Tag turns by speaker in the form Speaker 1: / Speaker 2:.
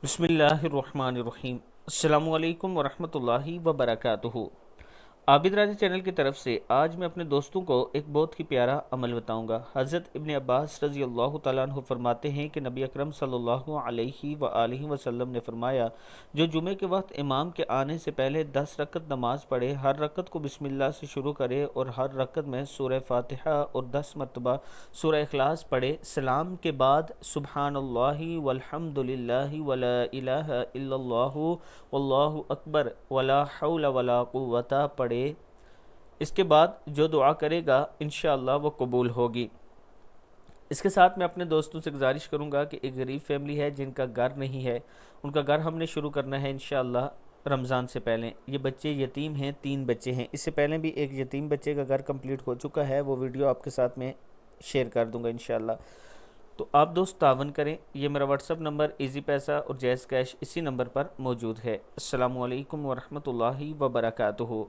Speaker 1: بسم اللہ الرحمن الرحیم۔ السلام علیکم ورحمۃ اللہ وبرکاتہ۔ عابد راجہ چینل کی طرف سے آج میں اپنے دوستوں کو ایک بہت ہی پیارا عمل بتاؤں گا۔ حضرت ابن عباس رضی اللہ تعالیٰ عنہ فرماتے ہیں کہ نبی اکرم صلی اللہ علیہ وآلہ وسلم نے فرمایا، جو جمعے کے وقت امام کے آنے سے پہلے 10 رکعت نماز پڑھے، ہر رکعت کو بسم اللہ سے شروع کرے اور ہر رکعت میں سورہ فاتحہ اور 10 مرتبہ سورہ اخلاص پڑھے، سلام کے بعد سبحان اللہ والحمد للہ ولا الہ الا اللہ واللہ اکبر ولا حول ولا قوت پڑھے، اس کے بعد جو دعا کرے گا انشاءاللہ وہ قبول ہوگی۔ اس کے ساتھ میں اپنے دوستوں سے گزارش کروں گا کہ ایک غریب فیملی ہے جن کا گھر نہیں ہے، ان کا گھر ہم نے شروع کرنا ہے انشاءاللہ رمضان سے پہلے۔ یہ بچے یتیم ہیں، 3 بچے ہیں، اس سے پہلے بھی ایک یتیم بچے کا گھر کمپلیٹ ہو چکا ہے، وہ ویڈیو آپ کے ساتھ میں شیئر کر دوں گا انشاءاللہ۔ تو آپ دوست تعاون کریں، یہ میرا واٹس اپ نمبر ایزی پیسہ اور جیز کیش اسی نمبر پر موجود ہے۔ السلام علیکم ورحمۃ اللہ وبرکاتہ۔